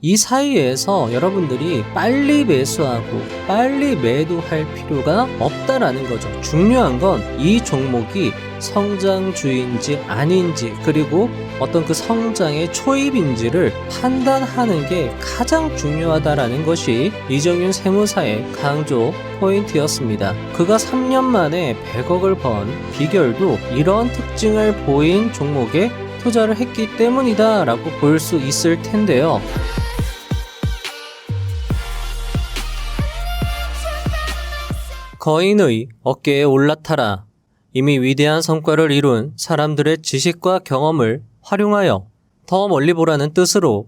이 사이에서 여러분들이 빨리 매수하고 빨리 매도할 필요가 없다라는 거죠. 중요한 건 이 종목이 성장주인지 아닌지, 그리고 어떤 그 성장의 초입인지를 판단하는 게 가장 중요하다라는 것이 이정윤 세무사의 강조 포인트였습니다. 그가 3년 만에 100억을 번 비결도 이런 특징을 보인 종목에 투자를 했기 때문이다 라고 볼 수 있을 텐데요. 거인의 어깨에 올라타라. 이미 위대한 성과를 이룬 사람들의 지식과 경험을 활용하여 더 멀리 보라는 뜻으로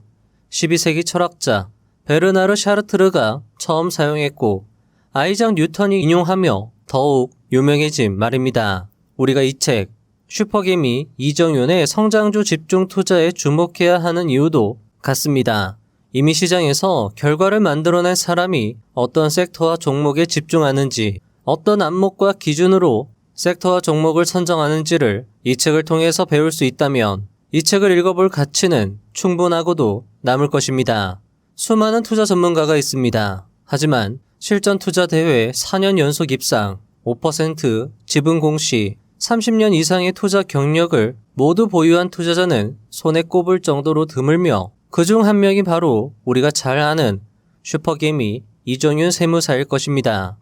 12세기 철학자 베르나르 샤르트르가 처음 사용했고 아이작 뉴턴이 인용하며 더욱 유명해진 말입니다. 우리가 이 책 슈퍼개미 이정윤의 성장주 집중 투자에 주목해야 하는 이유도 같습니다. 이미 시장에서 결과를 만들어낸 사람이 어떤 섹터와 종목에 집중하는지, 어떤 안목과 기준으로 섹터와 종목을 선정하는지를 이 책을 통해서 배울 수 있다면 이 책을 읽어볼 가치는 충분하고도 남을 것입니다. 수많은 투자 전문가가 있습니다. 하지만 실전 투자 대회 4년 연속 입상, 5% 지분 공시, 30년 이상의 투자 경력을 모두 보유한 투자자는 손에 꼽을 정도로 드물며 그중 한 명이 바로 우리가 잘 아는 슈퍼개미 이정윤 세무사일 것입니다.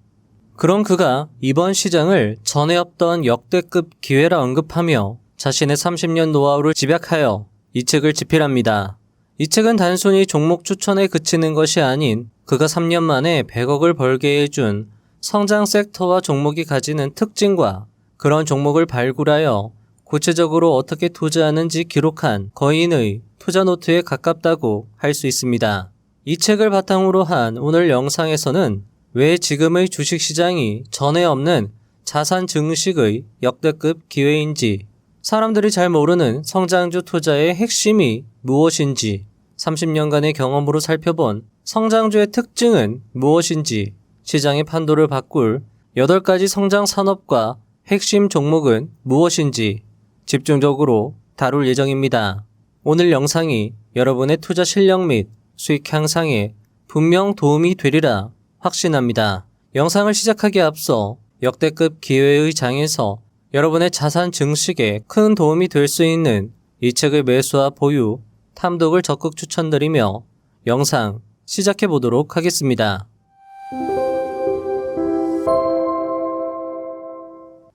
그럼 그가 이번 시장을 전에 없던 역대급 기회라 언급하며 자신의 30년 노하우를 집약하여 이 책을 집필합니다. 이 책은 단순히 종목 추천에 그치는 것이 아닌 그가 3년 만에 100억을 벌게 해준 성장 섹터와 종목이 가지는 특징과 그런 종목을 발굴하여 구체적으로 어떻게 투자하는지 기록한 거인의 투자 노트에 가깝다고 할 수 있습니다. 이 책을 바탕으로 한 오늘 영상에서는 왜 지금의 주식시장이 전에 없는 자산 증식의 역대급 기회인지, 사람들이 잘 모르는 성장주 투자의 핵심이 무엇인지, 30년간의 경험으로 살펴본 성장주의 특징은 무엇인지, 시장의 판도를 바꿀 8가지 성장 산업과 핵심 종목은 무엇인지 집중적으로 다룰 예정입니다. 오늘 영상이 여러분의 투자 실력 및 수익 향상에 분명 도움이 되리라 확신합니다. 영상을 시작하기에 앞서 역대급 기회의 장에서 여러분의 자산 증식에 큰 도움이 될 수 있는 이 책의 매수와 보유, 탐독을 적극 추천드리며 영상 시작해 보도록 하겠습니다.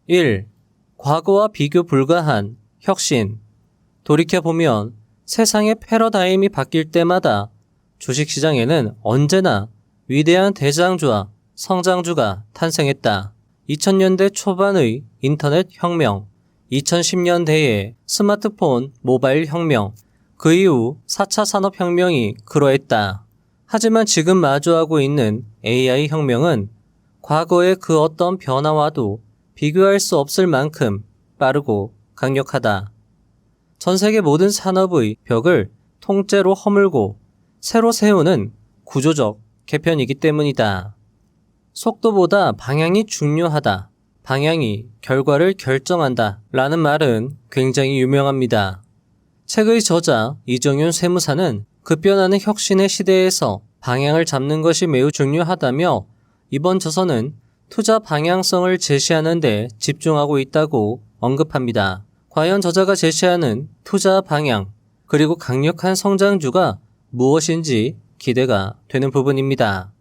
1. 과거와 비교 불가한 혁신. 돌이켜보면 세상의 패러다임이 바뀔 때마다 주식시장에는 언제나 위대한 대장주와 성장주가 탄생했다. 2000년대 초반의 인터넷 혁명, 2010년대의 스마트폰, 모바일 혁명, 그 이후 4차 산업혁명이 그러했다. 하지만 지금 마주하고 있는 AI 혁명은 과거의 그 어떤 변화와도 비교할 수 없을 만큼 빠르고 강력하다. 전 세계 모든 산업의 벽을 통째로 허물고 새로 세우는 구조적 개편이기 때문이다. 속도보다 방향이 중요하다. 방향이 결과를 결정한다. 라는 말은 굉장히 유명합니다. 책의 저자 이정윤 세무사는 급변하는 혁신의 시대에서 방향을 잡는 것이 매우 중요하다며 이번 저서는 투자 방향성을 제시하는 데 집중하고 있다고 언급합니다. 과연 저자가 제시하는 투자 방향, 그리고 강력한 성장주가 무엇인지 기대가 되는 부분입니다.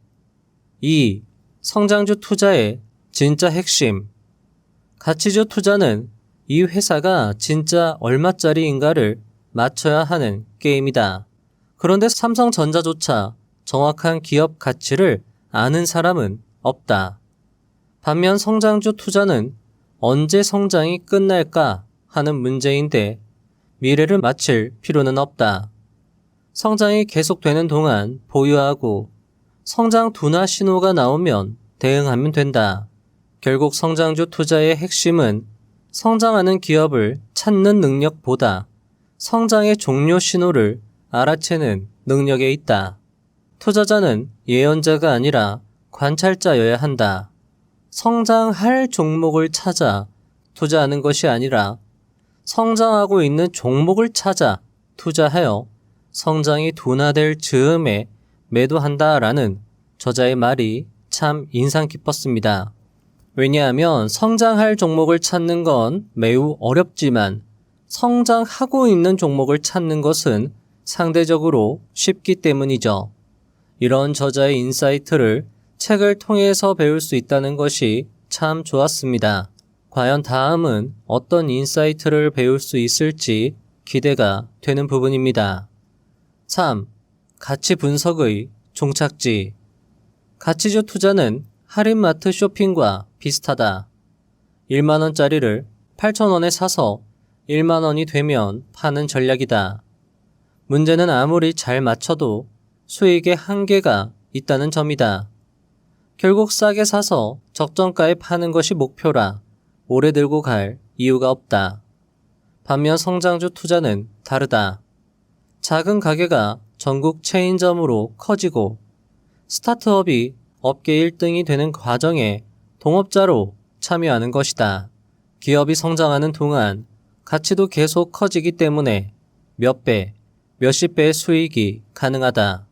2. 성장주 투자의 진짜 핵심. 가치주 투자는 이 회사가 진짜 얼마짜리인가를 맞춰야 하는 게임이다. 그런데 삼성전자조차 정확한 기업 가치를 아는 사람은 없다. 반면 성장주 투자는 언제 성장이 끝날까 하는 문제인데 미래를 맞힐 필요는 없다. 성장이 계속되는 동안 보유하고 성장 둔화 신호가 나오면 대응하면 된다. 결국 성장주 투자의 핵심은 성장하는 기업을 찾는 능력보다 성장의 종료 신호를 알아채는 능력에 있다. 투자자는 예언자가 아니라 관찰자여야 한다. 성장할 종목을 찾아 투자하는 것이 아니라 성장하고 있는 종목을 찾아 투자하여 성장이 둔화될 즈음에 매도한다라는 저자의 말이 참 인상 깊었습니다. 왜냐하면 성장할 종목을 찾는 건 매우 어렵지만 성장하고 있는 종목을 찾는 것은 상대적으로 쉽기 때문이죠. 이런 저자의 인사이트를 책을 통해서 배울 수 있다는 것이 참 좋았습니다. 과연 다음은 어떤 인사이트를 배울 수 있을지 기대가 되는 부분입니다. 3. 가치 분석의 종착지. 가치주 투자는 할인마트 쇼핑과 비슷하다. 1만원짜리를 8,000원에 사서 1만원이 되면 파는 전략이다. 문제는 아무리 잘 맞춰도 수익의 한계가 있다는 점이다. 결국 싸게 사서 적정가에 파는 것이 목표라 오래 들고 갈 이유가 없다. 반면 성장주 투자는 다르다. 작은 가게가 전국 체인점으로 커지고 스타트업이 업계 1등이 되는 과정에 동업자로 참여하는 것이다. 기업이 성장하는 동안 가치도 계속 커지기 때문에 몇 배, 몇십 배의 수익이 가능하다.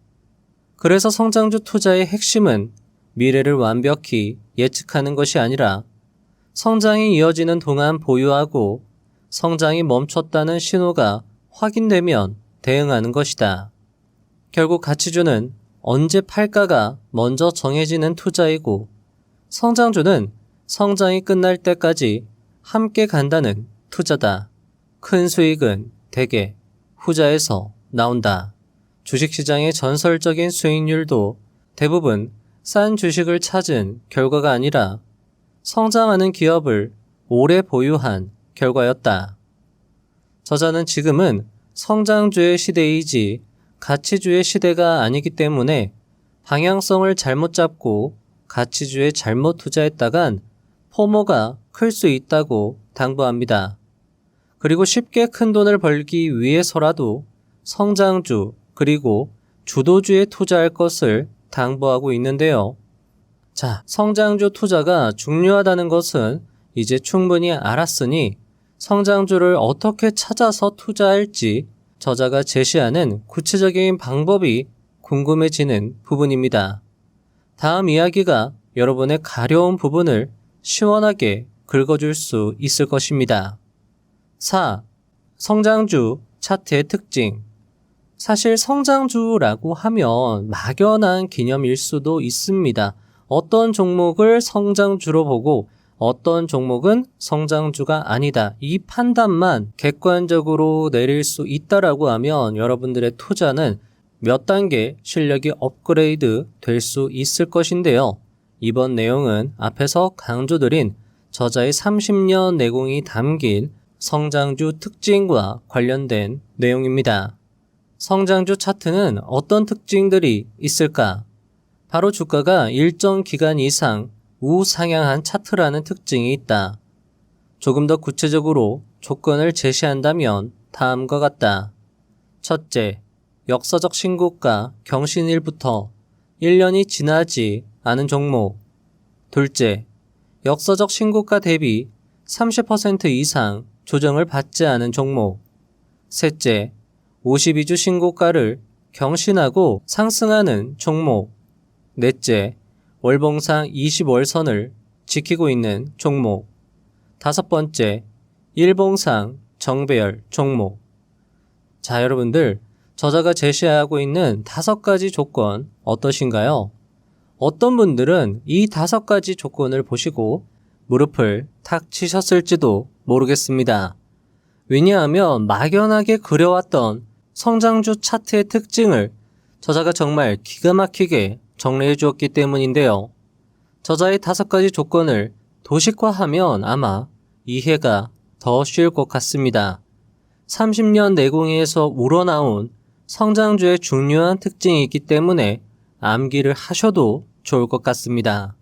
그래서 성장주 투자의 핵심은 미래를 완벽히 예측하는 것이 아니라 성장이 이어지는 동안 보유하고 성장이 멈췄다는 신호가 확인되면 대응하는 것이다. 결국 가치주는 언제 팔까가 먼저 정해지는 투자이고 성장주는 성장이 끝날 때까지 함께 간다는 투자다. 큰 수익은 대개 후자에서 나온다. 주식시장의 전설적인 수익률도 대부분 싼 주식을 찾은 결과가 아니라 성장하는 기업을 오래 보유한 결과였다. 저자는 지금은 성장주의 시대이지 가치주의 시대가 아니기 때문에 방향성을 잘못 잡고 가치주에 잘못 투자했다간 포모가 클 수 있다고 당부합니다. 그리고 쉽게 큰 돈을 벌기 위해서라도 성장주 그리고 주도주에 투자할 것을 당부하고 있는데요. 자, 성장주 투자가 중요하다는 것은 이제 충분히 알았으니 성장주를 어떻게 찾아서 투자할지 저자가 제시하는 구체적인 방법이 궁금해지는 부분입니다. 다음 이야기가 여러분의 가려운 부분을 시원하게 긁어줄 수 있을 것입니다. 4. 성장주 차트의 특징. 사실 성장주라고 하면 막연한 개념일 수도 있습니다. 어떤 종목을 성장주로 보고 어떤 종목은 성장주가 아니다. 이 판단만 객관적으로 내릴 수 있다라고 하면 여러분들의 투자는 몇 단계 실력이 업그레이드 될 수 있을 것인데요. 이번 내용은 앞에서 강조드린 저자의 30년 내공이 담긴 성장주 특징과 관련된 내용입니다. 성장주 차트는 어떤 특징들이 있을까? 바로 주가가 일정 기간 이상 우상향한 차트라는 특징이 있다. 조금 더 구체적으로 조건을 제시한다면 다음과 같다. 첫째, 역사적 신고가 경신일부터 1년이 지나지 않은 종목. 둘째, 역사적 신고가 대비 30% 이상 조정을 받지 않은 종목. 셋째, 52주 신고가를 경신하고 상승하는 종목. 넷째, 월봉상 20월선을 지키고 있는 종목. 다섯 번째, 일봉상 정배열 종목. 자, 여러분들, 저자가 제시하고 있는 5가지 조건 어떠신가요? 어떤 분들은 이 5가지 조건을 보시고 무릎을 탁 치셨을지도 모르겠습니다. 왜냐하면 막연하게 그려왔던 성장주 차트의 특징을 저자가 정말 기가 막히게 정리해 주었기 때문인데요. 저자의 5가지 조건을 도식화하면 아마 이해가 더 쉬울 것 같습니다. 30년 내공에서 우러나온 성장주의 중요한 특징이 있기 때문에 암기를 하셔도 좋을 것 같습니다.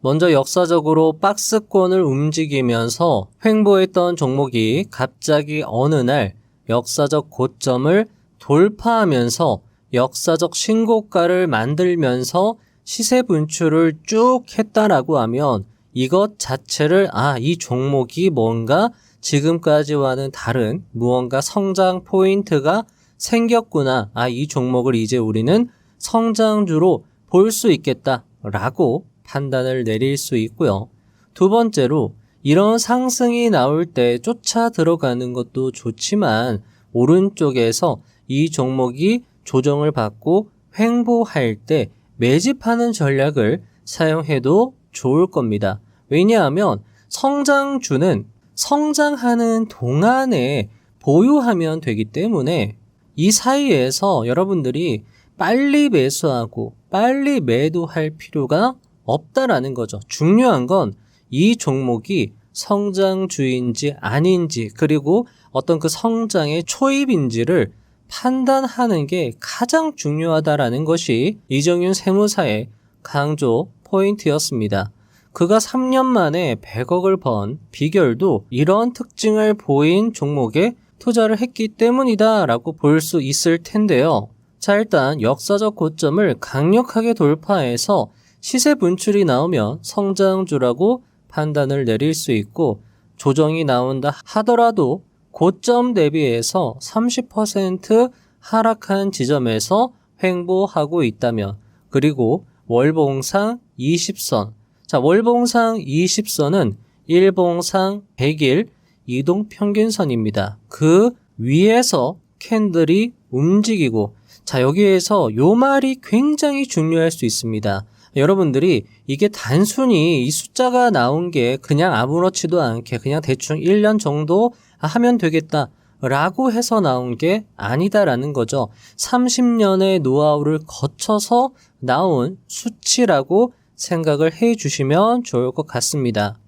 먼저 역사적으로 박스권을 움직이면서 횡보했던 종목이 갑자기 어느 날 역사적 고점을 돌파하면서 역사적 신고가를 만들면서 시세 분출을 쭉 했다라고 하면 이것 자체를 이 종목이 뭔가 지금까지와는 다른 무언가 성장 포인트가 생겼구나. 이 종목을 이제 우리는 성장주로 볼 수 있겠다라고 판단을 내릴 수 있고요. 두 번째로 이런 상승이 나올 때 쫓아 들어가는 것도 좋지만 오른쪽에서 이 종목이 조정을 받고 횡보할 때 매집하는 전략을 사용해도 좋을 겁니다. 왜냐하면 성장주는 성장하는 동안에 보유하면 되기 때문에 이 사이에서 여러분들이 빨리 매수하고 빨리 매도할 필요가 없다라는 거죠. 중요한 건 이 종목이 성장주인지 아닌지 그리고 어떤 그 성장의 초입인지를 판단하는 게 가장 중요하다라는 것이 이정윤 세무사의 강조 포인트였습니다. 그가 3년 만에 100억을 번 비결도 이런 특징을 보인 종목에 투자를 했기 때문이다 라고 볼 수 있을 텐데요. 자, 일단 역사적 고점을 강력하게 돌파해서 시세 분출이 나오면 성장주라고 판단을 내릴 수 있고 조정이 나온다 하더라도 고점 대비해서 30% 하락한 지점에서 횡보하고 있다면 그리고 월봉상 20선 자, 월봉상 20선은 일봉상 100일 이동평균선입니다. 그 위에서 캔들이 움직이고 자, 여기에서 요 말이 굉장히 중요할 수 있습니다. 여러분들이 이게 단순히 이 숫자가 나온 게 그냥 아무렇지도 않게 그냥 대충 1년 정도 하면 되겠다 라고 해서 나온 게 아니다라는 거죠. 30년의 노하우를 거쳐서 나온 수치라고 생각을 해 주시면 좋을 것 같습니다.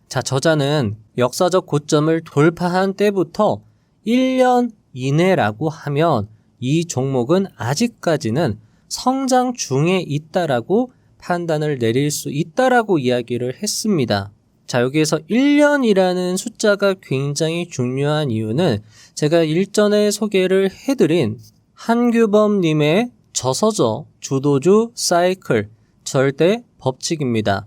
자, 저자는 역사적 고점을 돌파한 때부터 1년 이내라고 하면 이 종목은 아직까지는 성장 중에 있다라고 판단을 내릴 수 있다라고 이야기를 했습니다. 자, 여기에서 1년이라는 숫자가 굉장히 중요한 이유는 제가 일전에 소개를 해드린 한규범님의 저서적 주도주 사이클 절대 법칙입니다.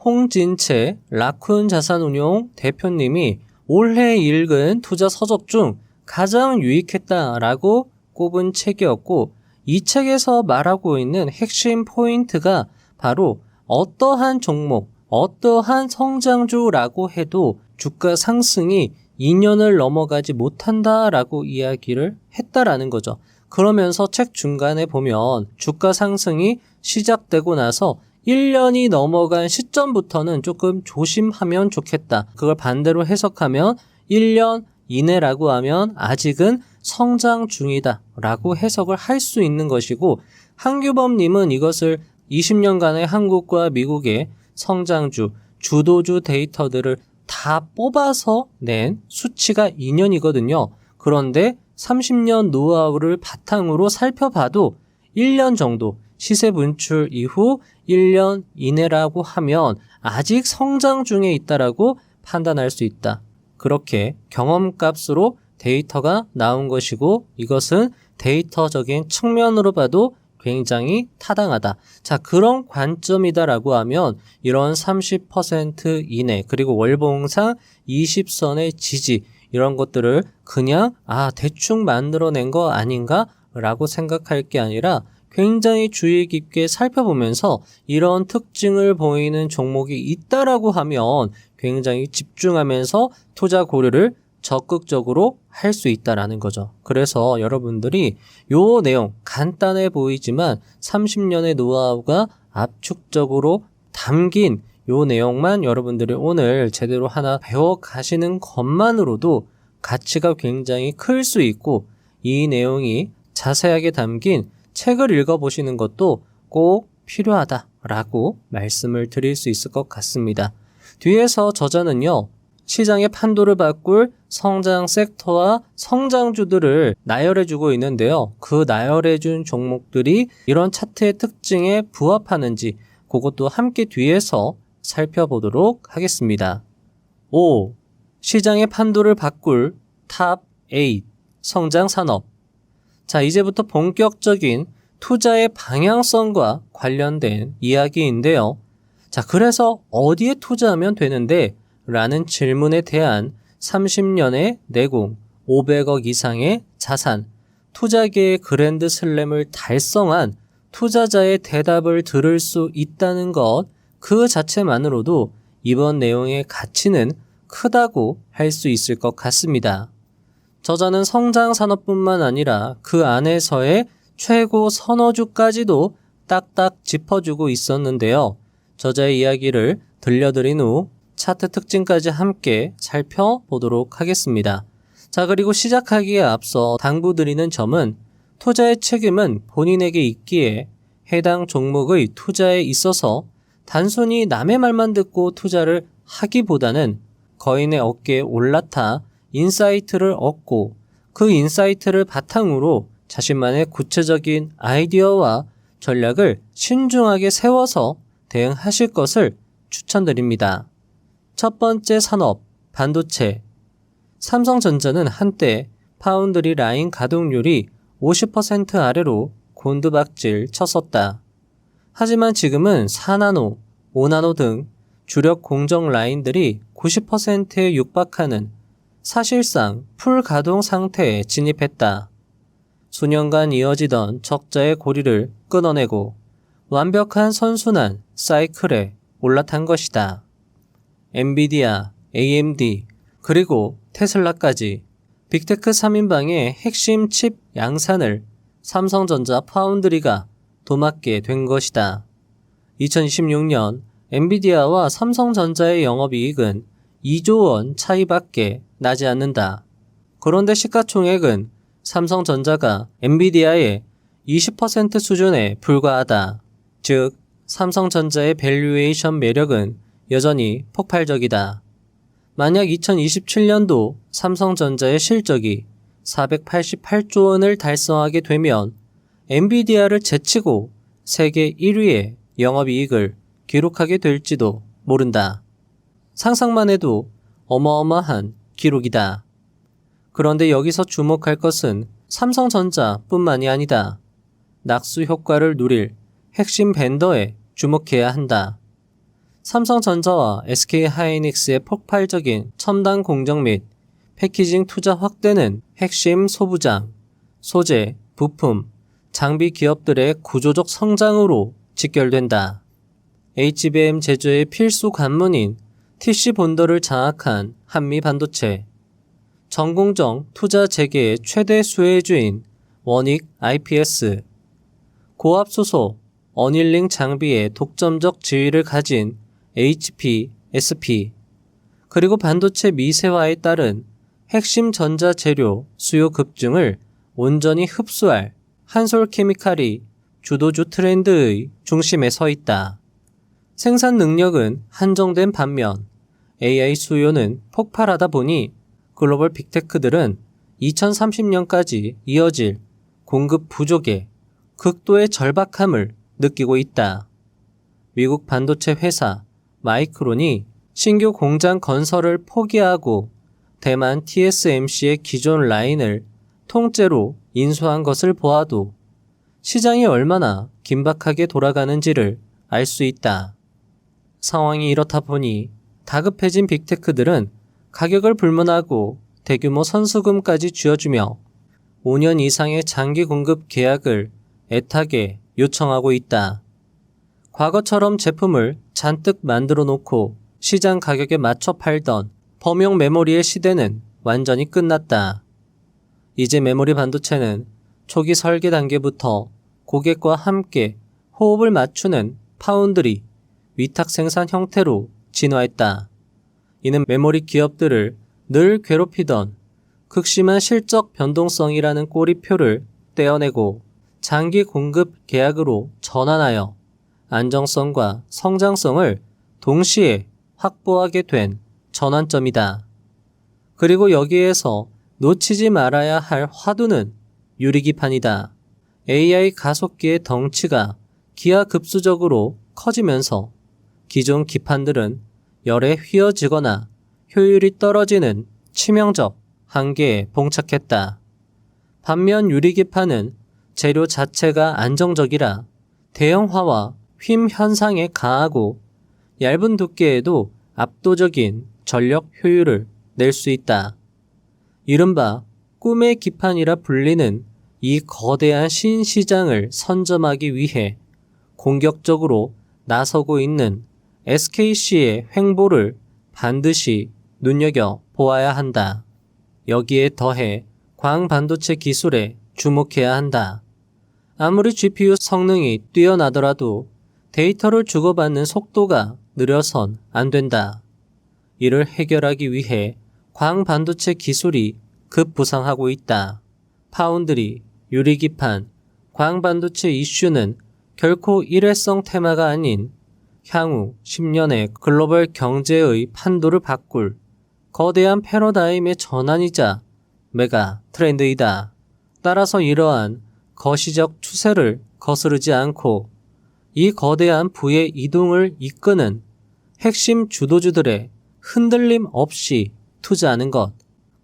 홍진채 라쿤 자산운용 대표님이 올해 읽은 투자 서적 중 가장 유익했다라고 꼽은 책이었고 이 책에서 말하고 있는 핵심 포인트가 바로 어떠한 종목, 어떠한 성장주라고 해도 주가 상승이 2년을 넘어가지 못한다라고 이야기를 했다라는 거죠. 그러면서 책 중간에 보면 주가 상승이 시작되고 나서 1년이 넘어간 시점부터는 조금 조심하면 좋겠다. 그걸 반대로 해석하면 1년 이내라고 하면 아직은 성장 중이다 라고 해석을 할 수 있는 것이고 한규범님은 이것을 20년간의 한국과 미국의 성장주, 주도주 데이터들을 다 뽑아서 낸 수치가 2년이거든요. 그런데 30년 노하우를 바탕으로 살펴봐도 1년 정도 시세 분출 이후 1년 이내라고 하면 아직 성장 중에 있다라고 판단할 수 있다. 그렇게 경험값으로 데이터가 나온 것이고 이것은 데이터적인 측면으로 봐도 굉장히 타당하다. 자, 그런 관점이다라고 하면 이런 30% 이내 그리고 월봉상 20선의 지지 이런 것들을 그냥 대충 만들어낸 거 아닌가? 라고 생각할 게 아니라 굉장히 주의 깊게 살펴보면서 이런 특징을 보이는 종목이 있다라고 하면 굉장히 집중하면서 투자 고려를 적극적으로 할 수 있다라는 거죠. 그래서 여러분들이 요 내용 간단해 보이지만 30년의 노하우가 압축적으로 담긴 요 내용만 여러분들이 오늘 제대로 하나 배워 가시는 것만으로도 가치가 굉장히 클 수 있고 이 내용이 자세하게 담긴 책을 읽어보시는 것도 꼭 필요하다라고 말씀을 드릴 수 있을 것 같습니다. 뒤에서 저자는요. 시장의 판도를 바꿀 성장 섹터와 성장주들을 나열해주고 있는데요. 그 나열해준 종목들이 이런 차트의 특징에 부합하는지 그것도 함께 뒤에서 살펴보도록 하겠습니다. 5. 시장의 판도를 바꿀 탑 8 성장 산업. 자, 이제부터 본격적인 투자의 방향성과 관련된 이야기인데요. 자, 그래서 어디에 투자하면 되는데? 라는 질문에 대한 30년의 내공, 500억 이상의 자산, 투자계의 그랜드 슬램을 달성한 투자자의 대답을 들을 수 있다는 것 그 자체만으로도 이번 내용의 가치는 크다고 할 수 있을 것 같습니다. 저자는 성장 산업뿐만 아니라 그 안에서의 최고 선호주까지도 딱딱 짚어주고 있었는데요. 저자의 이야기를 들려드린 후 차트 특징까지 함께 살펴보도록 하겠습니다. 자, 그리고 시작하기에 앞서 당부드리는 점은 투자의 책임은 본인에게 있기에 해당 종목의 투자에 있어서 단순히 남의 말만 듣고 투자를 하기보다는 거인의 어깨에 올라타 인사이트를 얻고 그 인사이트를 바탕으로 자신만의 구체적인 아이디어와 전략을 신중하게 세워서 대응하실 것을 추천드립니다. 첫 번째 산업, 반도체. 삼성전자는 한때 파운드리 라인 가동률이 50% 아래로 곤두박질 쳤었다. 하지만 지금은 4나노, 5나노 등 주력 공정 라인들이 90%에 육박하는 사실상 풀 가동 상태에 진입했다. 수년간 이어지던 적자의 고리를 끊어내고 완벽한 선순환 사이클에 올라탄 것이다. 엔비디아, AMD, 그리고 테슬라까지 빅테크 3인방의 핵심 칩 양산을 삼성전자 파운드리가 도맡게 된 것이다. 2026년 엔비디아와 삼성전자의 영업이익은 2조 원 차이밖에 나지 않는다. 그런데 시가총액은 삼성전자가 엔비디아의 20% 수준에 불과하다. 즉, 삼성전자의 밸류에이션 매력은 여전히 폭발적이다. 만약 2027년도 삼성전자의 실적이 488조 원을 달성하게 되면 엔비디아를 제치고 세계 1위의 영업이익을 기록하게 될지도 모른다. 상상만 해도 어마어마한 기록이다. 그런데 여기서 주목할 것은 삼성전자뿐만이 아니다. 낙수 효과를 누릴 핵심 벤더에 주목해야 한다. 삼성전자와 SK하이닉스의 폭발적인 첨단 공정 및 패키징 투자 확대는 핵심 소부장, 소재, 부품, 장비 기업들의 구조적 성장으로 직결된다. HBM 제조의 필수 관문인 TC 본더를 장악한 한미 반도체, 전공정 투자 재개의 최대 수혜주인 원익 IPS, 고압수소, 어닐링 장비의 독점적 지위를 가진 HP, SP, 그리고 반도체 미세화에 따른 핵심 전자재료 수요 급증을 온전히 흡수할 한솔케미칼이 주도주 트렌드의 중심에 서 있다. 생산 능력은 한정된 반면 AI 수요는 폭발하다 보니 글로벌 빅테크들은 2030년까지 이어질 공급 부족의 극도의 절박함을 느끼고 있다. 미국 반도체 회사 마이크론이 신규 공장 건설을 포기하고 대만 TSMC의 기존 라인을 통째로 인수한 것을 보아도 시장이 얼마나 긴박하게 돌아가는지를 알 수 있다. 상황이 이렇다 보니 다급해진 빅테크들은 가격을 불문하고 대규모 선수금까지 쥐어주며 5년 이상의 장기 공급 계약을 애타게 요청하고 있다. 과거처럼 제품을 잔뜩 만들어 놓고 시장 가격에 맞춰 팔던 범용 메모리의 시대는 완전히 끝났다. 이제 메모리 반도체는 초기 설계 단계부터 고객과 함께 호흡을 맞추는 파운드리, 위탁 생산 형태로 진화했다. 이는 메모리 기업들을 늘 괴롭히던 극심한 실적 변동성이라는 꼬리표를 떼어내고 장기 공급 계약으로 전환하여 안정성과 성장성을 동시에 확보하게 된 전환점이다. 그리고 여기에서 놓치지 말아야 할 화두는 유리기판이다. AI 가속기의 덩치가 기하급수적으로 커지면서 기존 기판들은 열에 휘어지거나 효율이 떨어지는 치명적 한계에 봉착했다. 반면 유리기판은 재료 자체가 안정적이라 대형화와 휨 현상에 강하고 얇은 두께에도 압도적인 전력 효율을 낼 수 있다. 이른바 꿈의 기판이라 불리는 이 거대한 신시장을 선점하기 위해 공격적으로 나서고 있는 SKC의 횡보를 반드시 눈여겨보아야 한다. 여기에 더해 광반도체 기술에 주목해야 한다. 아무리 GPU 성능이 뛰어나더라도 데이터를 주고받는 속도가 느려선 안 된다. 이를 해결하기 위해 광반도체 기술이 급부상하고 있다. 파운드리, 유리기판, 광반도체 이슈는 결코 일회성 테마가 아닌 향후 10년의 글로벌 경제의 판도를 바꿀 거대한 패러다임의 전환이자 메가 트렌드이다. 따라서 이러한 거시적 추세를 거스르지 않고 이 거대한 부의 이동을 이끄는 핵심 주도주들의 흔들림 없이 투자하는 것,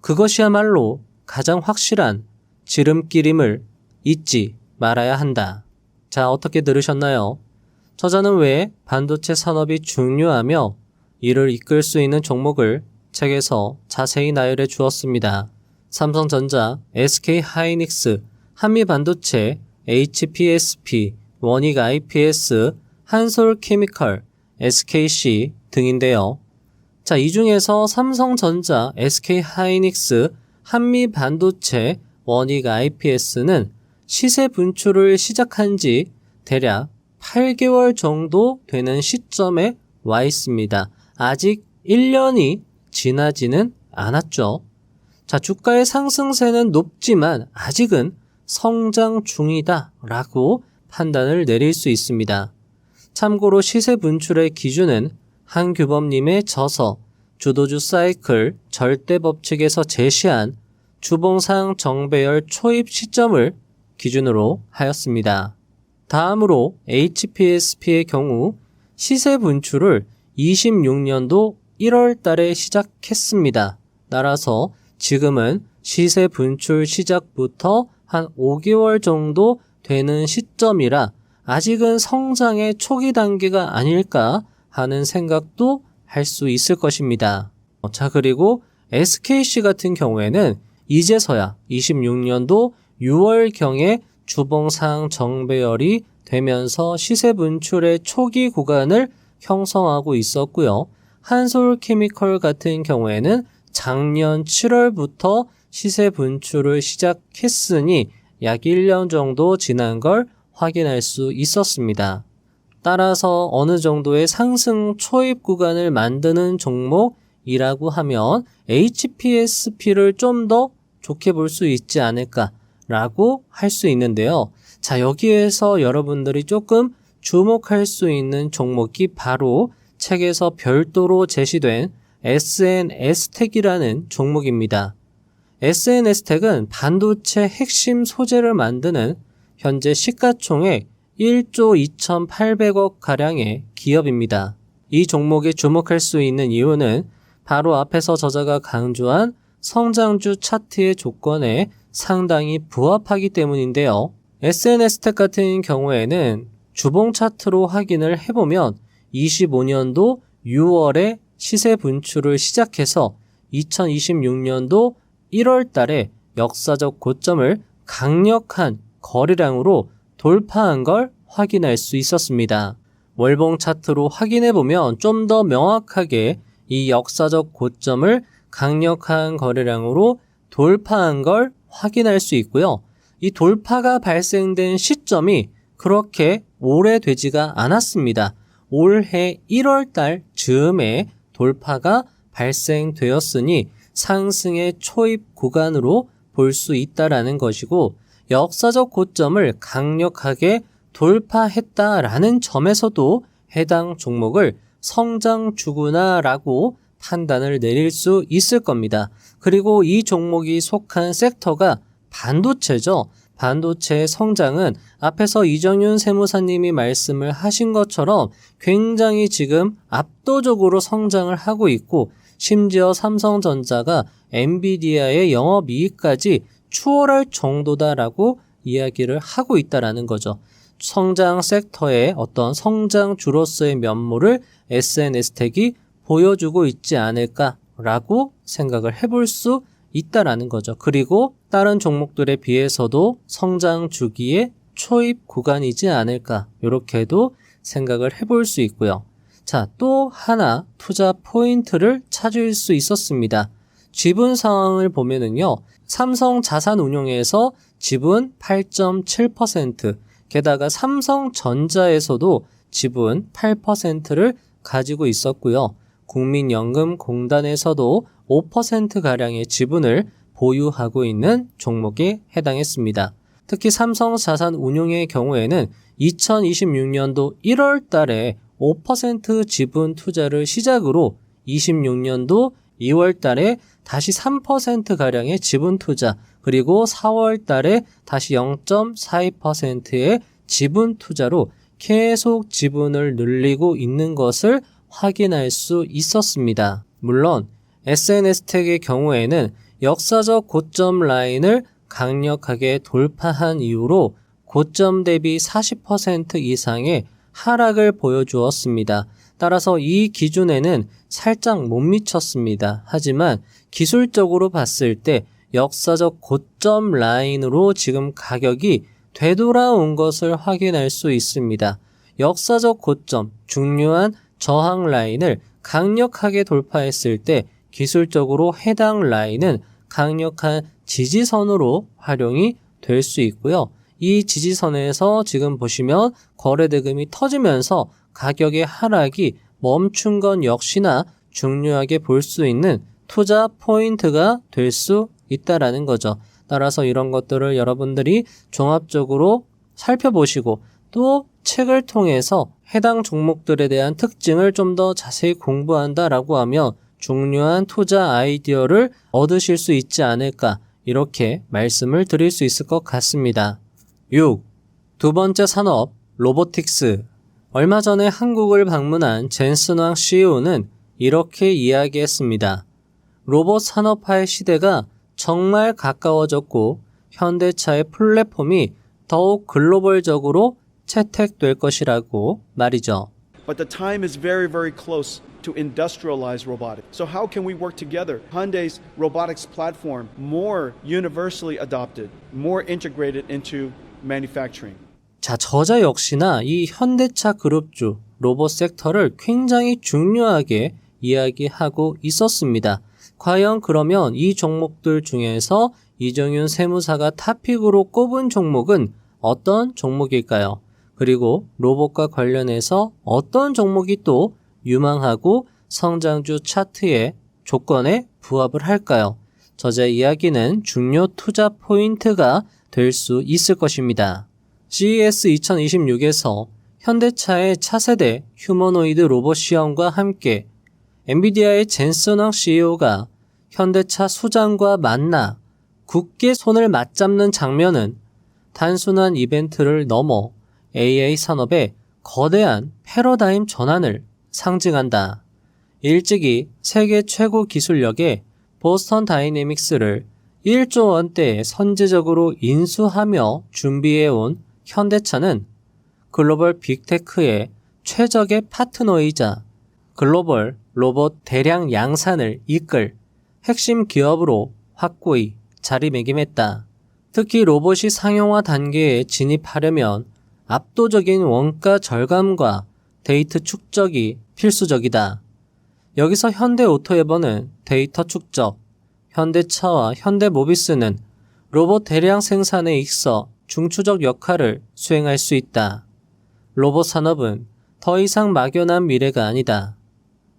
그것이야말로 가장 확실한 지름길임을 잊지 말아야 한다. 자, 어떻게 들으셨나요? 저자는 왜 반도체 산업이 중요하며 이를 이끌 수 있는 종목을 책에서 자세히 나열해 주었습니다. 삼성전자, SK하이닉스, 한미반도체, HPSP, 원익IPS, 한솔케미컬, SKC 등인데요. 자, 이 중에서 삼성전자, SK하이닉스, 한미반도체, 원익IPS는 시세 분출을 시작한 지 대략 8개월 정도 되는 시점에 와 있습니다. 아직 1년이 지나지는 않았죠. 자, 주가의 상승세는 높지만 아직은 성장 중이다 라고 판단을 내릴 수 있습니다. 참고로 시세 분출의 기준은 한규범님의 저서 주도주 사이클 절대 법칙에서 제시한 주봉상 정배열 초입 시점을 기준으로 하였습니다. 다음으로 HPSP의 경우 시세 분출을 26년도 1월 달에 시작했습니다. 따라서 지금은 시세 분출 시작부터 한 5개월 정도 되는 시점이라 아직은 성장의 초기 단계가 아닐까 하는 생각도 할 수 있을 것입니다. 자, 그리고 SKC 같은 경우에는 이제서야 26년도 6월경에 주봉상 정배열이 되면서 시세 분출의 초기 구간을 형성하고 있었고요. 한솔케미컬 같은 경우에는 작년 7월부터 시세 분출을 시작했으니 약 1년 정도 지난 걸 확인할 수 있었습니다. 따라서 어느 정도의 상승 초입 구간을 만드는 종목이라고 하면 HPSP를 좀 더 좋게 볼 수 있지 않을까라고 할 수 있는데요. 자, 여기에서 여러분들이 조금 주목할 수 있는 종목이 바로 책에서 별도로 제시된 SNS택이라는 종목입니다. SNS택은 반도체 핵심 소재를 만드는 현재 시가총액 1조 2,800억 가량의 기업입니다. 이 종목에 주목할 수 있는 이유는 바로 앞에서 저자가 강조한 성장주 차트의 조건에 상당히 부합하기 때문인데요. SNS택 같은 경우에는 주봉 차트로 확인을 해보면 25년도 6월에 시세 분출을 시작해서 2026년도 1월 달에 역사적 고점을 강력한 거래량으로 돌파한 걸 확인할 수 있었습니다. 월봉 차트로 확인해보면 좀 더 명확하게 이 역사적 고점을 강력한 거래량으로 돌파한 걸 확인할 수 있고요. 이 돌파가 발생된 시점이 그렇게 오래되지가 않았습니다. 올해 1월 달 즈음에 돌파가 발생되었으니 상승의 초입 구간으로 볼 수 있다라는 것이고, 역사적 고점을 강력하게 돌파했다라는 점에서도 해당 종목을 성장주구나라고 판단을 내릴 수 있을 겁니다. 그리고 이 종목이 속한 섹터가 반도체죠. 반도체의 성장은 앞에서 이정윤 세무사님이 말씀을 하신 것처럼 굉장히 지금 압도적으로 성장을 하고 있고, 심지어 삼성전자가 엔비디아의 영업이익까지 추월할 정도다라고 이야기를 하고 있다라는 거죠. 성장 섹터의 어떤 성장주로서의 면모를 SNS택이 보여주고 있지 않을까라고 생각을 해볼 수 있다라는 거죠. 그리고 다른 종목들에 비해서도 성장 주기의 초입 구간이지 않을까 이렇게도 생각을 해볼 수 있고요. 자, 또 하나 투자 포인트를 찾을 수 있었습니다. 지분 상황을 보면은요. 삼성자산운용에서 지분 8.7%, 게다가 삼성전자에서도 지분 8%를 가지고 있었고요. 국민연금공단에서도 5%가량의 지분을 보유하고 있는 종목에 해당했습니다. 특히 삼성자산운용의 경우에는 2026년도 1월 달에 5% 지분 투자를 시작으로 26년도 2월 달에 다시 3%가량의 지분 투자, 그리고 4월 달에 다시 0.42%의 지분 투자로 계속 지분을 늘리고 있는 것을 확인할 수 있었습니다. 물론 SNS텍의 경우에는 역사적 고점 라인을 강력하게 돌파한 이후로 고점 대비 40% 이상의 하락을 보여주었습니다. 따라서 이 기준에는 살짝 못 미쳤습니다. 하지만 기술적으로 봤을 때 역사적 고점 라인으로 지금 가격이 되돌아온 것을 확인할 수 있습니다. 역사적 고점, 중요한 저항 라인을 강력하게 돌파했을 때 기술적으로 해당 라인은 강력한 지지선으로 활용이 될 수 있고요. 이 지지선에서 지금 보시면 거래대금이 터지면서 가격의 하락이 멈춘 건 역시나 중요하게 볼 수 있는 투자 포인트가 될 수 있다라는 거죠. 따라서 이런 것들을 여러분들이 종합적으로 살펴보시고 또 책을 통해서 해당 종목들에 대한 특징을 좀 더 자세히 공부한다라고 하면 중요한 투자 아이디어를 얻으실 수 있지 않을까 이렇게 말씀을 드릴 수 있을 것 같습니다. 6. 두 번째 산업, 로보틱스. 얼마 전에 한국을 방문한 젠슨 왕 CEO는 이렇게 이야기했습니다. 로봇 산업화의 시대가 정말 가까워졌고 현대차의 플랫폼이 더욱 글로벌적으로 채택될 것이라고 말이죠. But the time is very, very close to industrialize robotics. So how can we work together? Hyundai's robotics platform more universally adopted, more integrated into manufacturing. 자, 저자 역시나 이 현대차 그룹주 로봇 섹터를 굉장히 중요하게 이야기하고 있었습니다. 과연 그러면 이 종목들 중에서 이정윤 세무사가 탑픽으로 꼽은 종목은 어떤 종목일까요? 그리고 로봇과 관련해서 어떤 종목이 또 유망하고 성장주 차트의 조건에 부합을 할까요? 저자의 이야기는 중요 투자 포인트가 될 수 있을 것입니다. CES 2026에서 현대차의 차세대 휴머노이드 로봇 시험과 함께 엔비디아의 젠슨 왕 CEO가 현대차 수장과 만나 굳게 손을 맞잡는 장면은 단순한 이벤트를 넘어 AI 산업의 거대한 패러다임 전환을 상징한다. 일찍이 세계 최고 기술력의 보스턴 다이내믹스를 1조 원대에 선제적으로 인수하며 준비해온 현대차는 글로벌 빅테크의 최적의 파트너이자 글로벌 로봇 대량 양산을 이끌 핵심 기업으로 확고히 자리매김했다. 특히 로봇이 상용화 단계에 진입하려면 압도적인 원가 절감과 데이터 축적이 필수적이다. 여기서 현대오토에버는 데이터 축적, 현대차와 현대모비스는 로봇 대량 생산에 있어 중추적 역할을 수행할 수 있다. 로봇 산업은 더 이상 막연한 미래가 아니다.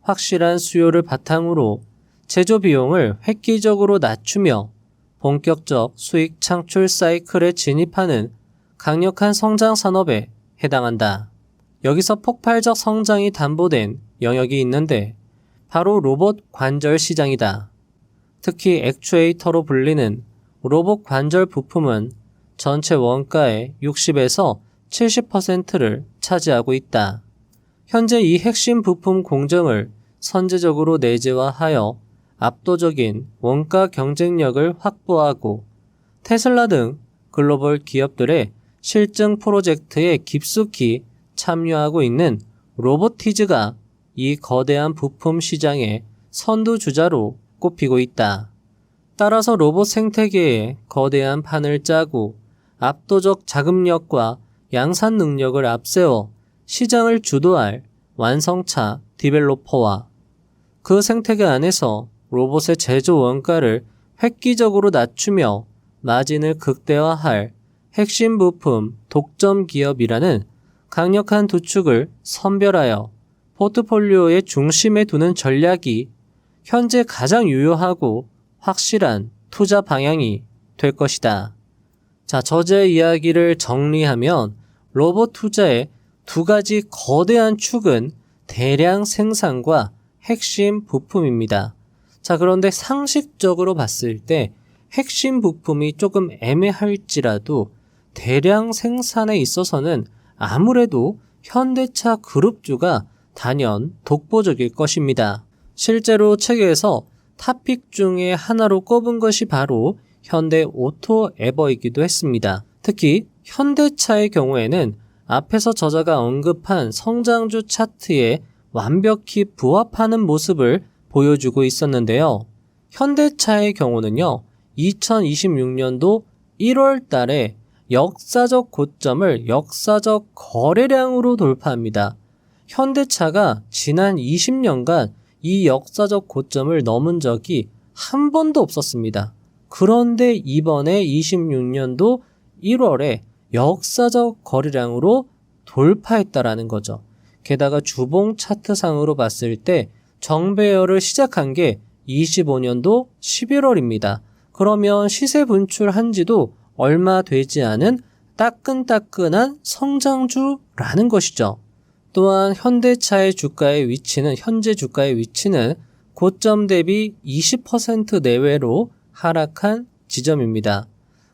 확실한 수요를 바탕으로 제조 비용을 획기적으로 낮추며 본격적 수익 창출 사이클에 진입하는 강력한 성장 산업에 해당한다. 여기서 폭발적 성장이 담보된 영역이 있는데 바로 로봇 관절 시장이다. 특히 액추에이터로 불리는 로봇 관절 부품은 전체 원가의 60에서 70%를 차지하고 있다. 현재 이 핵심 부품 공정을 선제적으로 내재화하여 압도적인 원가 경쟁력을 확보하고 테슬라 등 글로벌 기업들의 실증 프로젝트에 깊숙이 참여하고 있는 로보티즈가 이 거대한 부품 시장의 선두주자로 꼽히고 있다. 따라서 로봇 생태계에 거대한 판을 짜고 압도적 자금력과 양산 능력을 앞세워 시장을 주도할 완성차 디벨로퍼와 그 생태계 안에서 로봇의 제조 원가를 획기적으로 낮추며 마진을 극대화할 핵심 부품 독점 기업이라는 강력한 두 축을 선별하여 포트폴리오의 중심에 두는 전략이 현재 가장 유효하고 확실한 투자 방향이 될 것이다. 자, 저자의 이야기를 정리하면 로봇 투자의 두 가지 거대한 축은 대량 생산과 핵심 부품입니다. 자, 그런데 상식적으로 봤을 때 핵심 부품이 조금 애매할지라도 대량 생산에 있어서는 아무래도 현대차 그룹주가 단연 독보적일 것입니다. 실제로 책에서 탑픽 중에 하나로 꼽은 것이 바로 현대 오토 에버이기도 했습니다. 특히 현대차의 경우에는 앞에서 저자가 언급한 성장주 차트에 완벽히 부합하는 모습을 보여주고 있었는데요. 현대차의 경우는요, 2026년도 1월 달에 역사적 고점을 역사적 거래량으로 돌파합니다. 현대차가 지난 20년간 이 역사적 고점을 넘은 적이 한 번도 없었습니다. 그런데 이번에 26년도 1월에 역사적 거래량으로 돌파했다라는 거죠. 게다가 주봉 차트상으로 봤을 때 정배열을 시작한 게 25년도 11월입니다. 그러면 시세 분출한 지도 얼마 되지 않은 따끈따끈한 성장주라는 것이죠. 또한 현대차의 주가의 위치는, 현재 주가의 위치는 고점 대비 20% 내외로 하락한 지점입니다.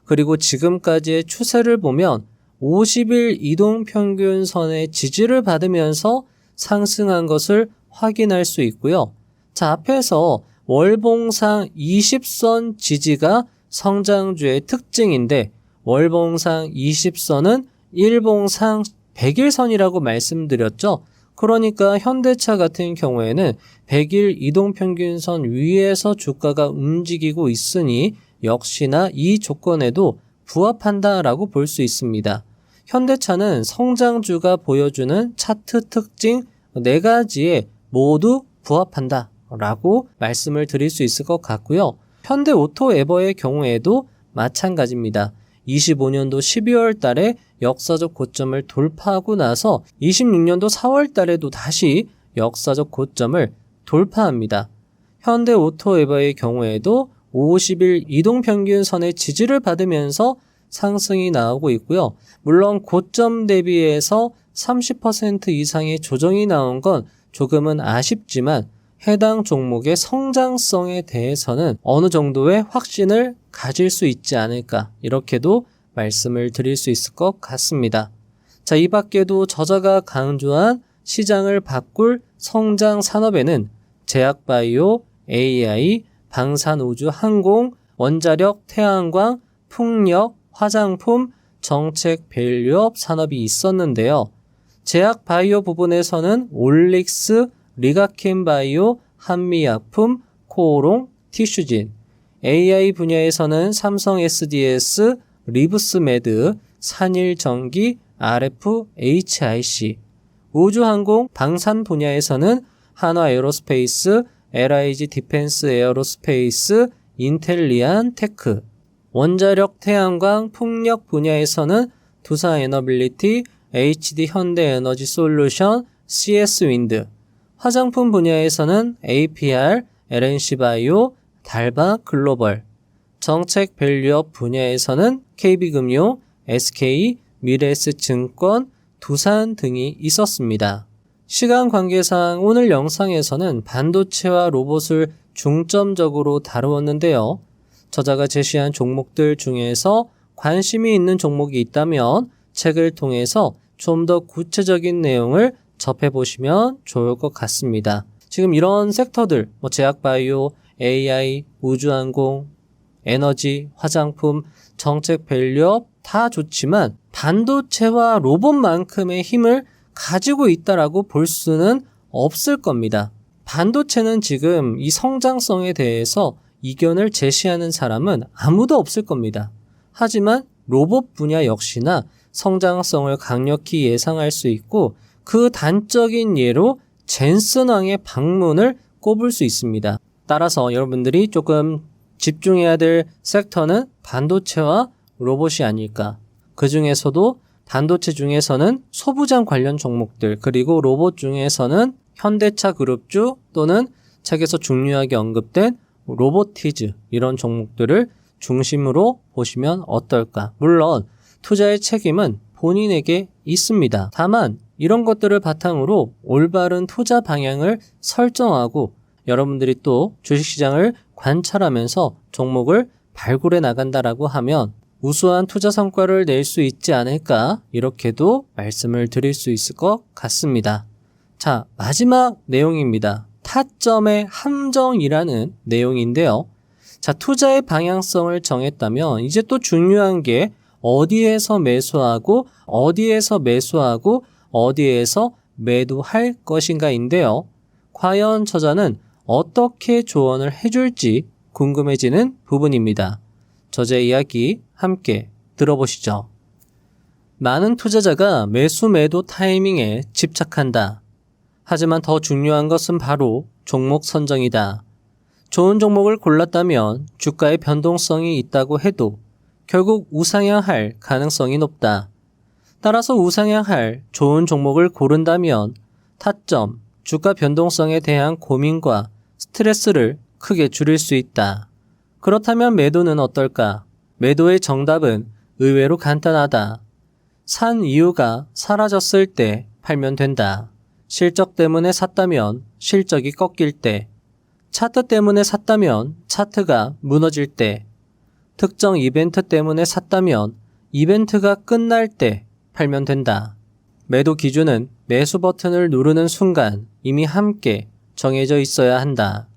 그리고 지금까지의 추세를 보면 50일 이동평균선의 지지를 받으면서 상승한 것을 확인할 수 있고요. 자, 앞에서 월봉상 20선 지지가 성장주의 특징인데 월봉상 20선은 일봉상 100일선이라고 말씀드렸죠. 그러니까 현대차 같은 경우에는 100일 이동평균선 위에서 주가가 움직이고 있으니 역시나 이 조건에도 부합한다라고 볼 수 있습니다. 현대차는 성장주가 보여주는 차트 특징 4가지에 모두 부합한다라고 말씀을 드릴 수 있을 것 같고요. 현대 오토에버의 경우에도 마찬가지입니다. 25년도 12월 달에 역사적 고점을 돌파하고 나서 26년도 4월 달에도 다시 역사적 고점을 돌파합니다. 현대 오토에버의 경우에도 50일 이동평균선의 지지를 받으면서 상승이 나오고 있고요. 물론 고점 대비해서 30% 이상의 조정이 나온 건 조금은 아쉽지만 해당 종목의 성장성에 대해서는 어느 정도의 확신을 가질 수 있지 않을까, 이렇게도 말씀을 드릴 수 있을 것 같습니다. 자, 이 밖에도 저자가 강조한 시장을 바꿀 성장 산업에는 제약바이오, AI, 방산우주, 항공, 원자력, 태양광, 풍력, 화장품, 정책 밸류업 산업이 있었는데요. 제약바이오 부분에서는 올릭스, 리가켄바이오, 한미약품, 코오롱, 티슈진, AI 분야에서는 삼성 SDS, 리브스메드, 산일전기, RFHIC, 우주항공, 방산 분야에서는 한화에어로스페이스, LIG 디펜스 에어로스페이스, 인텔리안 테크, 원자력 태양광 풍력 분야에서는 두산에너빌리티, HD 현대에너지 솔루션, CS 윈드, 화장품 분야에서는 APR, LNC바이오, 달바 글로벌, 정책 밸류업 분야에서는 KB금융, SK, 미래에셋증권, 두산 등이 있었습니다. 시간 관계상 오늘 영상에서는 반도체와 로봇을 중점적으로 다루었는데요. 저자가 제시한 종목들 중에서 관심이 있는 종목이 있다면 책을 통해서 좀 더 구체적인 내용을 접해보시면 좋을 것 같습니다. 지금 이런 섹터들, 제약바이오, AI, 우주항공, 에너지, 화장품, 정책 밸류업 다 좋지만 반도체와 로봇만큼의 힘을 가지고 있다라고 볼 수는 없을 겁니다. 반도체는 지금 이 성장성에 대해서 이견을 제시하는 사람은 아무도 없을 겁니다. 하지만 로봇 분야 역시나 성장성을 강력히 예상할 수 있고 그 단적인 예로 젠슨 왕의 방문을 꼽을 수 있습니다. 따라서 여러분들이 조금 집중해야 될 섹터는 반도체와 로봇이 아닐까. 그 중에서도 반도체 중에서는 소부장 관련 종목들, 그리고 로봇 중에서는 현대차 그룹주 또는 책에서 중요하게 언급된 로보티즈, 이런 종목들을 중심으로 보시면 어떨까. 물론 투자의 책임은 본인에게 있습니다. 다만 이런 것들을 바탕으로 올바른 투자 방향을 설정하고 여러분들이 또 주식시장을 관찰하면서 종목을 발굴해 나간다라고 하면 우수한 투자 성과를 낼 수 있지 않을까, 이렇게도 말씀을 드릴 수 있을 것 같습니다. 자, 마지막 내용입니다. 타점의 함정이라는 내용인데요. 자, 투자의 방향성을 정했다면 이제 또 중요한 게 어디에서 매수하고 어디에서 매도할 것인가인데요. 과연 저자는 어떻게 조언을 해줄지 궁금해지는 부분입니다. 저자의 이야기 함께 들어보시죠. 많은 투자자가 매수 매도 타이밍에 집착한다. 하지만 더 중요한 것은 바로 종목 선정이다. 좋은 종목을 골랐다면 주가의 변동성이 있다고 해도 결국 우상향할 가능성이 높다. 따라서 우상향할 좋은 종목을 고른다면 타점, 주가 변동성에 대한 고민과 스트레스를 크게 줄일 수 있다. 그렇다면 매도는 어떨까? 매도의 정답은 의외로 간단하다. 산 이유가 사라졌을 때 팔면 된다. 실적 때문에 샀다면 실적이 꺾일 때, 차트 때문에 샀다면 차트가 무너질 때, 특정 이벤트 때문에 샀다면 이벤트가 끝날 때 팔면 된다. 매도 기준은 매수 버튼을 누르는 순간 이미 함께 정해져 있어야 한다.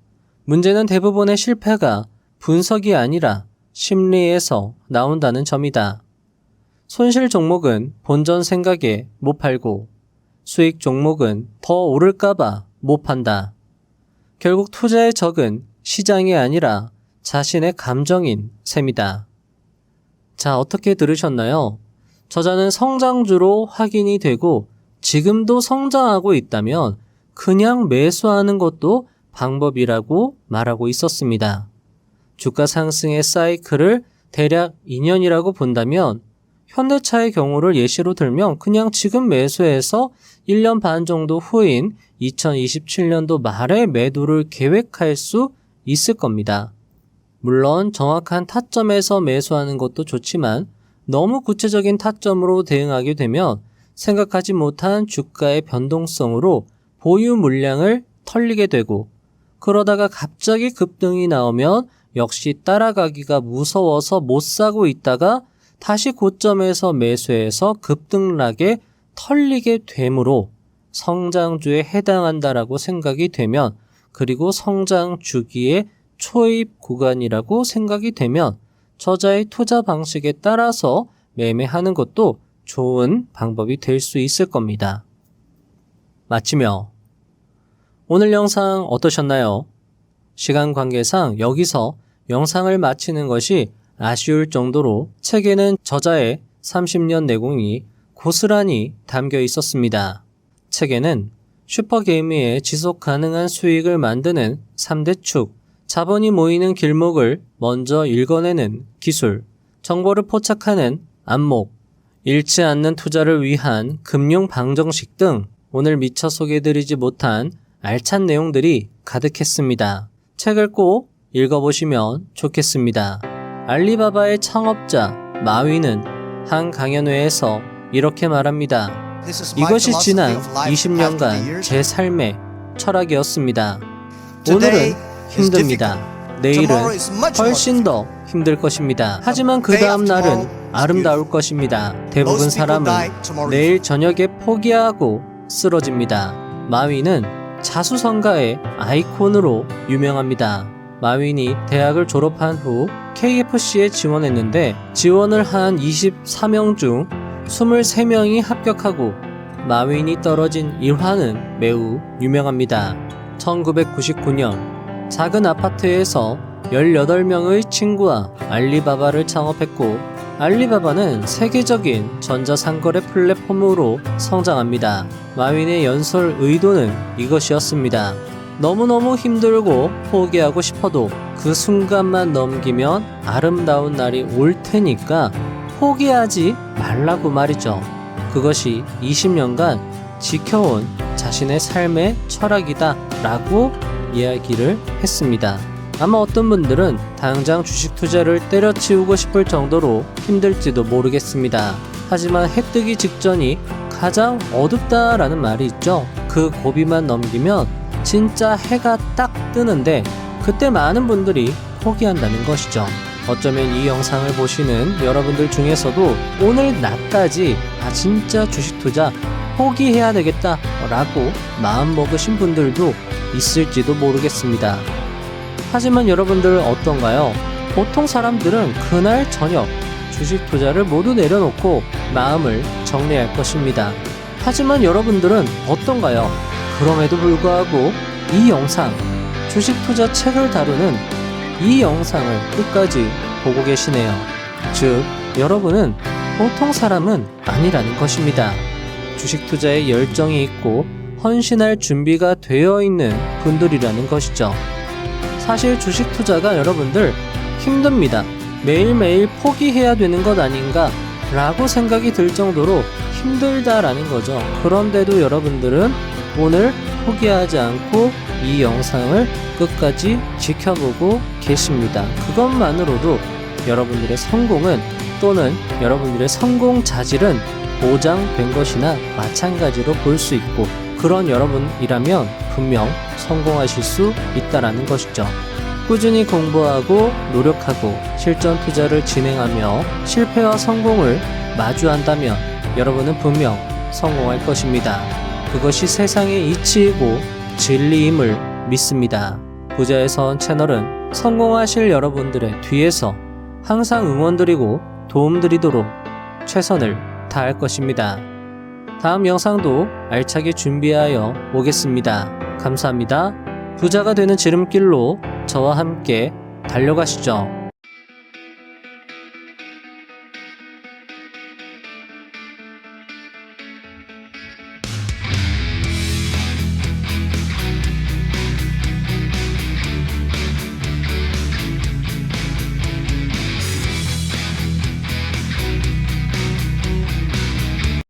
문제는 대부분의 실패가 분석이 아니라 심리에서 나온다는 점이다. 손실 종목은 본전 생각에 못 팔고 수익 종목은 더 오를까봐 못 판다. 결국 투자의 적은 시장이 아니라 자신의 감정인 셈이다. 자, 어떻게 들으셨나요? 저자는 성장주로 확인이 되고 지금도 성장하고 있다면 그냥 매수하는 것도 방법이라고 말하고 있었습니다. 주가 상승의 사이클을 대략 2년이라고 본다면 현대차의 경우를 예시로 들면 그냥 지금 매수해서 1년 반 정도 후인 2027년도 말에 매도를 계획할 수 있을 겁니다. 물론 정확한 타점에서 매수하는 것도 좋지만 너무 구체적인 타점으로 대응하게 되면 생각하지 못한 주가의 변동성으로 보유 물량을 털리게 되고 그러다가 갑자기 급등이 나오면 역시 따라가기가 무서워서 못 사고 있다가 다시 고점에서 매수해서 급등락에 털리게 되므로 성장주에 해당한다라고 생각이 되면, 그리고 성장 주기의 초입 구간이라고 생각이 되면 저자의 투자 방식에 따라서 매매하는 것도 좋은 방법이 될 수 있을 겁니다. 마치며 오늘 영상 어떠셨나요? 시간 관계상 여기서 영상을 마치는 것이 아쉬울 정도로 책에는 저자의 30년 내공이 고스란히 담겨 있었습니다. 책에는 슈퍼게임의 지속 가능한 수익을 만드는 3대 축, 자본이 모이는 길목을 먼저 읽어내는 기술, 정보를 포착하는 안목, 잃지 않는 투자를 위한 금융 방정식 등 오늘 미처 소개해드리지 못한 알찬 내용들이 가득했습니다. 책을 꼭 읽어보시면 좋겠습니다. 알리바바의 창업자 마윈은 한 강연회에서 이렇게 말합니다. 이것이 지난 20년간 제 삶의 철학이었습니다. 오늘은 힘듭니다. 내일은 훨씬 더 힘들 것입니다. 하지만 그 다음 날은 아름다울 것입니다. 대부분 사람은 내일 저녁에 포기하고 쓰러집니다. 마윈은 자수성가의 아이콘으로 유명합니다. 마윈이 대학을 졸업한 후 KFC에 지원했는데 지원을 한 24명 중 23명이 합격하고 마윈이 떨어진 일화는 매우 유명합니다. 1999년 작은 아파트에서 18명의 친구와 알리바바를 창업했고, 알리바바는 세계적인 전자상거래 플랫폼으로 성장합니다. 마윈의 연설 의도는 이것이었습니다. 너무너무 힘들고 포기하고 싶어도 그 순간만 넘기면 아름다운 날이 올 테니까 포기하지 말라고 말이죠. 그것이 20년간 지켜온 자신의 삶의 철학이다 라고 이야기를 했습니다. 아마 어떤 분들은 당장 주식 투자를 때려치우고 싶을 정도로 힘들지도 모르겠습니다. 하지만 해 뜨기 직전이 가장 어둡다라는 말이 있죠. 그 고비만 넘기면 진짜 해가 딱 뜨는데 그때 많은 분들이 포기한다는 것이죠. 어쩌면 이 영상을 보시는 여러분들 중에서도 오늘 낮까지 진짜 주식 투자 포기해야 되겠다 라고 마음 먹으신 분들도 있을지도 모르겠습니다. 하지만 여러분들 어떤가요? 보통 사람들은 그날 저녁 주식 투자를 모두 내려놓고 마음을 정리할 것입니다. 하지만 여러분들은 어떤가요? 그럼에도 불구하고 이 영상, 주식 투자 책을 다루는 이 영상을 끝까지 보고 계시네요. 즉, 여러분은 보통 사람은 아니라는 것입니다. 주식 투자에 열정이 있고 헌신할 준비가 되어 있는 분들이라는 것이죠. 사실 주식 투자가 여러분들 힘듭니다. 매일매일 포기해야 되는 것 아닌가 라고 생각이 들 정도로 힘들다라는 거죠. 그런데도 여러분들은 오늘 포기하지 않고 이 영상을 끝까지 지켜보고 계십니다. 그것만으로도 여러분들의 성공은 또는 여러분들의 성공 자질은 보장된 것이나 마찬가지로 볼 수 있고, 그런 여러분이라면 분명 성공하실 수 있다라는 것이죠. 꾸준히 공부하고 노력하고 실전 투자를 진행하며 실패와 성공을 마주한다면 여러분은 분명 성공할 것입니다. 그것이 세상의 이치이고 진리임을 믿습니다. 부자의 선 채널은 성공하실 여러분들의 뒤에서 항상 응원드리고 도움드리도록 최선을 다할 것입니다. 다음 영상도 알차게 준비하여 오겠습니다. 감사합니다. 부자가 되는 지름길로 저와 함께 달려가시죠.